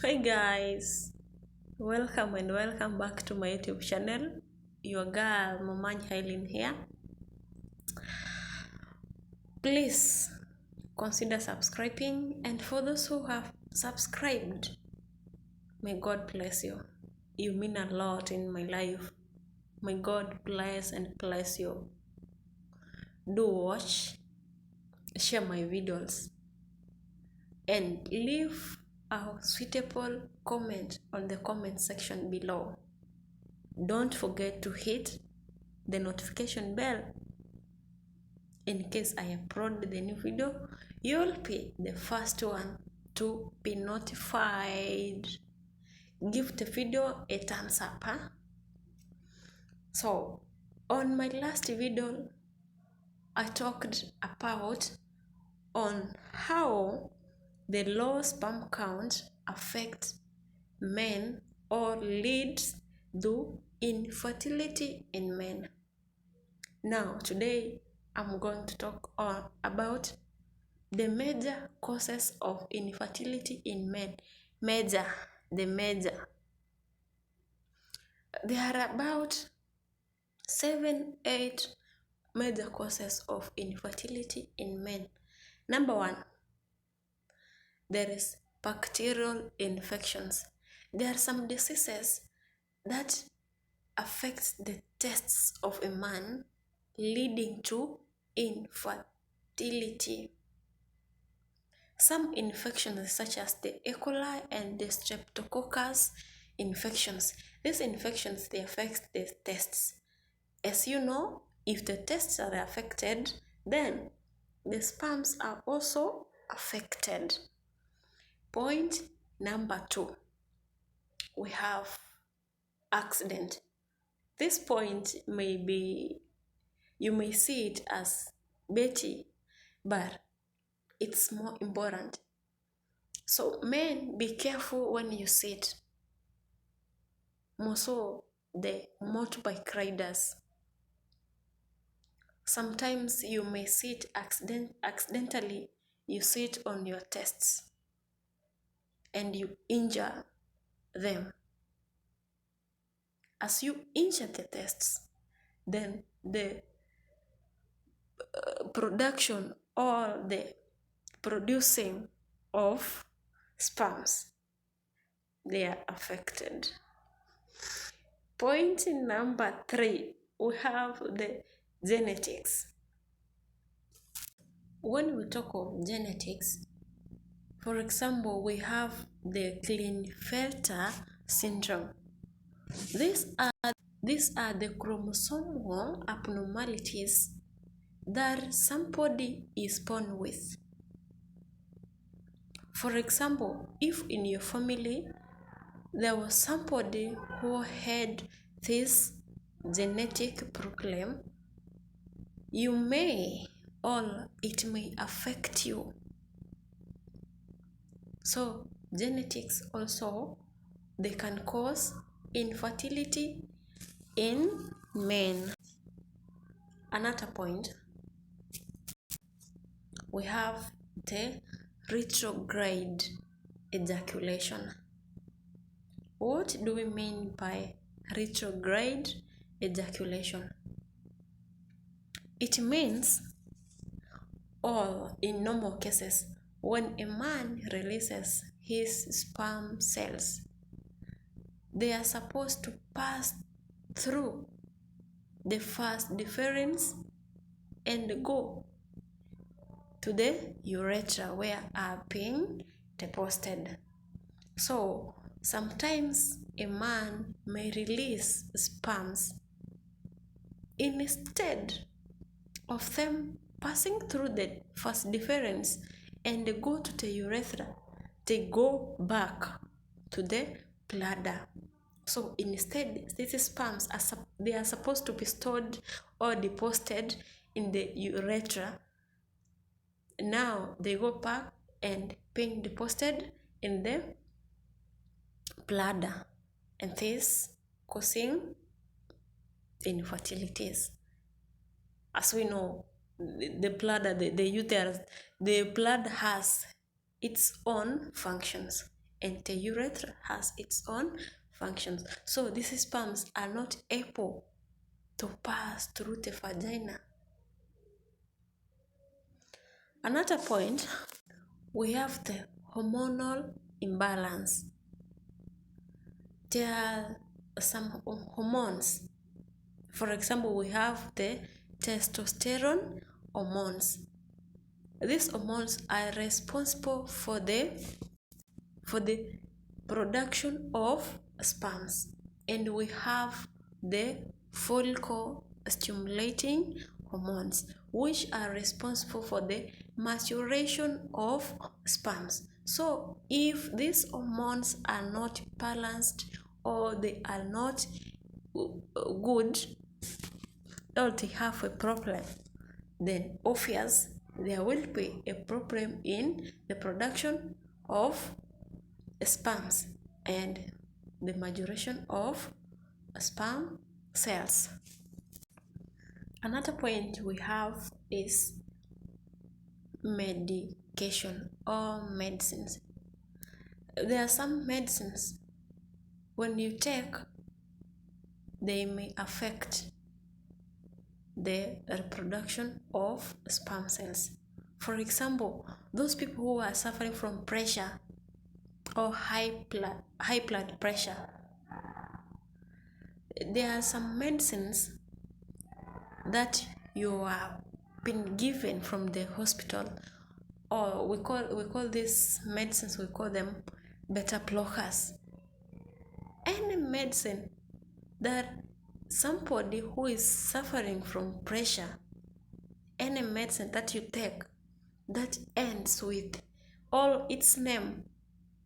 Hi guys, welcome and welcome back to my YouTube channel. Your girl Mamany Haileen here. Please consider subscribing, and for those who have subscribed, may God bless you. You mean a lot in my life. May God bless and bless you. Do watch, share my videos, and leave a suitable comment on the comment section below. Don't forget to hit the notification bell. In case I upload the new video, you'll be the first one to be notified. Give the video a thumbs up. So on my last video, I talked about on how the low sperm count affects men or leads to infertility in men. Now today I'm going to talk about the major causes of infertility in men. Major. There are about 7-8 major causes of infertility in men. Number 1, there is bacterial infections. There are some diseases that affect the tests of a man, leading to infertility. Some infections such as the E. coli and the streptococcus infections. These infections, they affect the tests. As you know, if the tests are affected, then the sperms are also affected. Point number 2, we have accident. This point may be, you may see it as petty, but it's more important. So men, be careful when you sit. More so the motorbike riders. Sometimes you may sit accidentally, you sit on your tests and you injure them. As you injure the tests, then the production or the producing of sperms, they are affected. Point number 3, we have the genetics. When we talk of genetics, for example, we have the Klinefelter syndrome. These are the chromosomal abnormalities that somebody is born with. For example, if in your family there was somebody who had this genetic problem, it may affect you. So genetics also, they can cause infertility in men. Another point, we have the retrograde ejaculation. What do we mean by retrograde ejaculation? It means, in normal cases, when a man releases his sperm cells, they are supposed to pass through the first difference and go to the urethra where are being deposited. So sometimes a man may release sperms. Instead of them passing through the first difference and they go to the urethra, they go back to the bladder. So instead, these sperms they are supposed to be stored or deposited in the urethra. Now they go back and being deposited in the bladder, and this causing infertilities. As we know, the bladder, the uterus, the blood has its own functions. and the urethra has its own functions. So these sperms are not able to pass through the vagina. Another point, we have the hormonal imbalance. There are some hormones. For example, we have the testosterone hormones. These hormones are responsible for the production of sperms, and we have the follicle stimulating hormones, which are responsible for the maturation of sperms. So if these hormones are not balanced or they are not good, or they have a problem, then obvious there will be a problem in the production of sperms and the maturation of sperm cells. Another point we have is medication or medicines. There are some medicines when you take, they may affect the reproduction of sperm cells. For example, those people who are suffering from pressure or high blood pressure, there are some medicines that you have been given from the hospital, or we call these medicines, we call them beta blockers. Any medicine that somebody who is suffering from pressure, any medicine that you take that ends with, all its name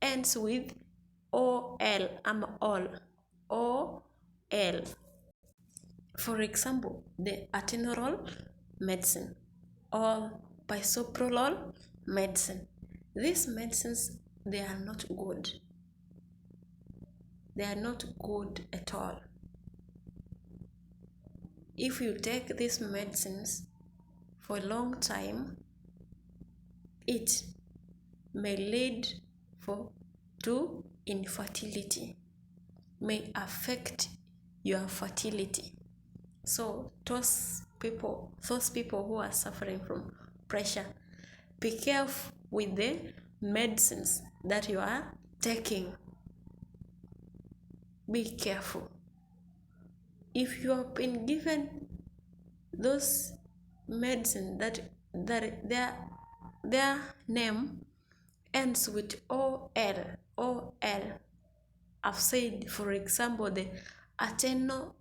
ends with OL, OL. For example, the atenolol medicine or bisoprolol medicine. These medicines, they are not good. They are not good at all. If you take these medicines for a long time, it may lead to infertility, may affect your fertility. So those people who are suffering from pressure, be careful with the medicines that you are taking. Be careful. If you have been given those medicine that their name ends with OL, I've said, for example, the atenolol,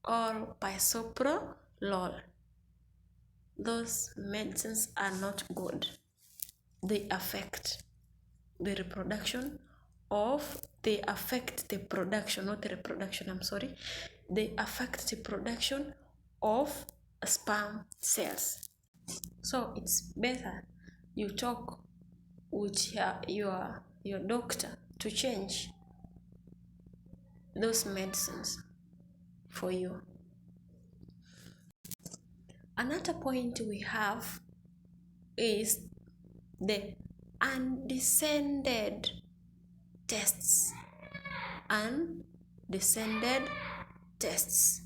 or bisoprolol, those medicines are not good. They affect the reproduction of, they affect the production, not the reproduction, I'm sorry. They affect the production of sperm cells. So it's better you talk with your doctor to change those medicines for you. Another point we have is the undescended tests. Undescended tests.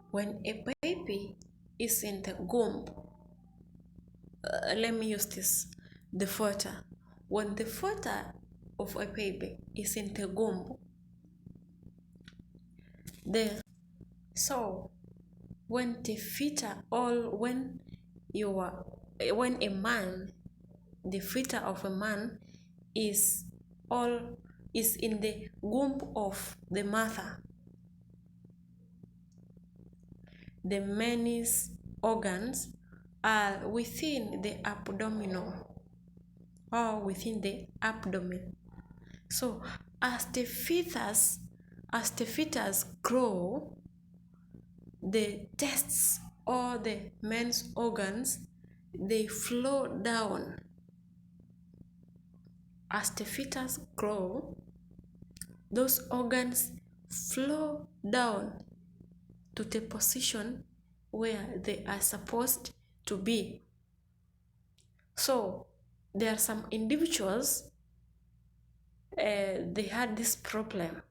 When a baby is in the womb, let me use this, the fodder. When the fodder of a baby is in the womb, so when the fetus, or when a man, the fetus of a man is in the womb of the mother, the men's organs are within the abdominal, or within the abdomen. So as the fetus grow, the testes or the men's organs, they flow down. As the fetus grow, those organs flow down to the position where they are supposed to be. So there are some individuals, they had this problem.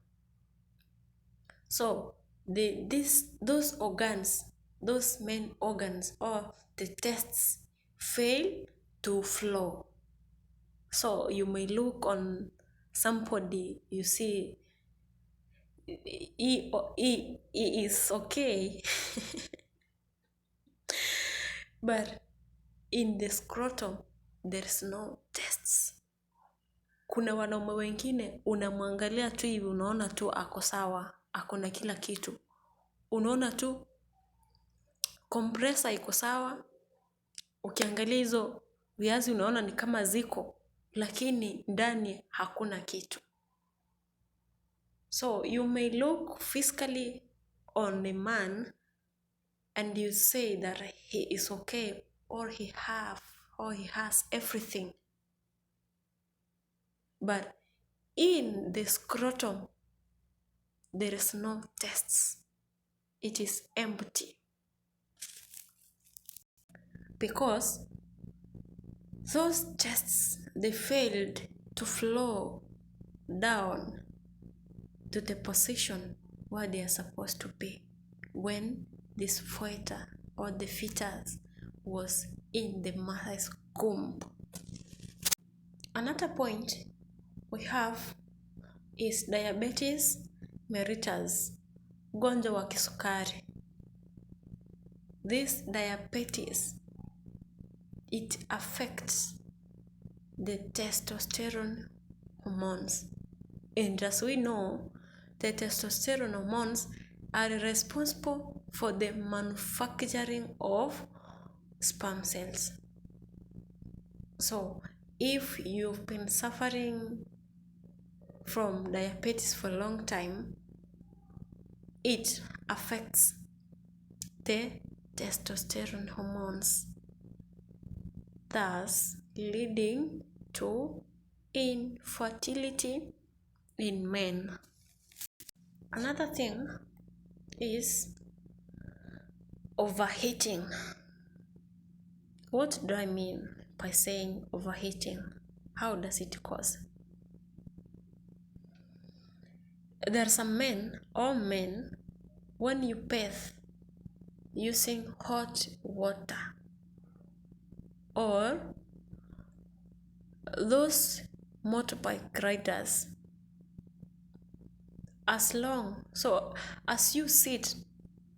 So those organs, those main organs or the tests fail to flow. So you may look on somebody, you see he is okay but in the scrotum there is no tests. Kuna wanaume wengine unamwangalia tu hivi unaona tu ako sawa, ako na kila kitu, unaona tu compressor iko sawa, ukiangalia hizo viazi unaona ni kama ziko, lakini ndani hakuna kitu. So you may look physically on a man and you say that he is okay, or he has everything, but in the scrotum there is no tests. It is empty because those tests, they failed to flow down to the position where they are supposed to be when this foetus or the fetus was in the mother's womb. Another point we have is diabetes mellitus, ugonjwa wa kisukari. This diabetes, it affects the testosterone hormones, and as we know, the testosterone hormones are responsible for the manufacturing of sperm cells. So if you've been suffering from diabetes for a long time, it affects the testosterone hormones, thus leading to infertility in men. Another thing is overheating. What do I mean by saying overheating? How does it cause? There are some men, or men, when you bathe using hot water, or those motorbike riders, as you sit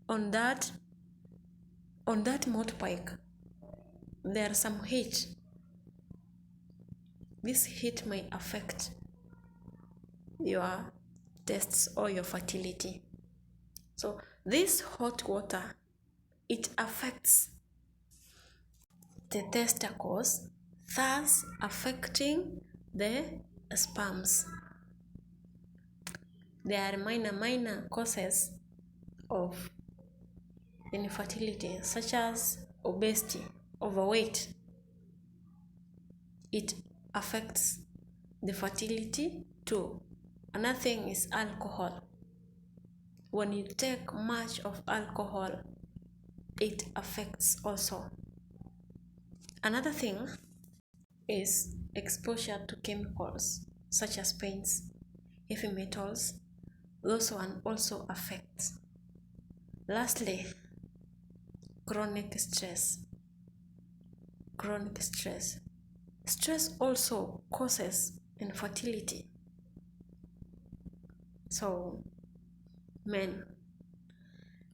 on that motorbike, there are some heat. This heat may affect your tests or your fertility. So this hot water, it affects the testicles, thus affecting the sperms. There are minor causes of infertility, such as obesity, overweight. It affects the fertility too. Another thing is alcohol. When you take much of alcohol, it affects also. Another thing is exposure to chemicals such as paints, heavy metals. Those one also affects. Lastly, chronic stress. Stress also causes infertility. So men,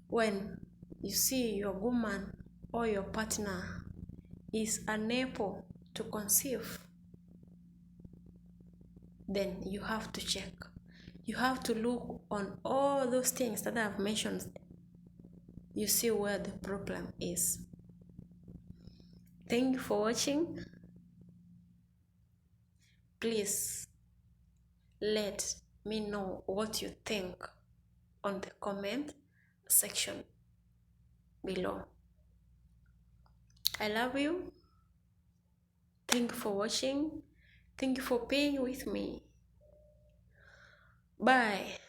when you see your woman or your partner is unable to conceive, then you have to check. You have to look on all those things that I have mentioned. You see where the problem is. Thank you for watching. Please let me know what you think on the comment section below. I love you. Thank you for watching. Thank you for being with me. Bye.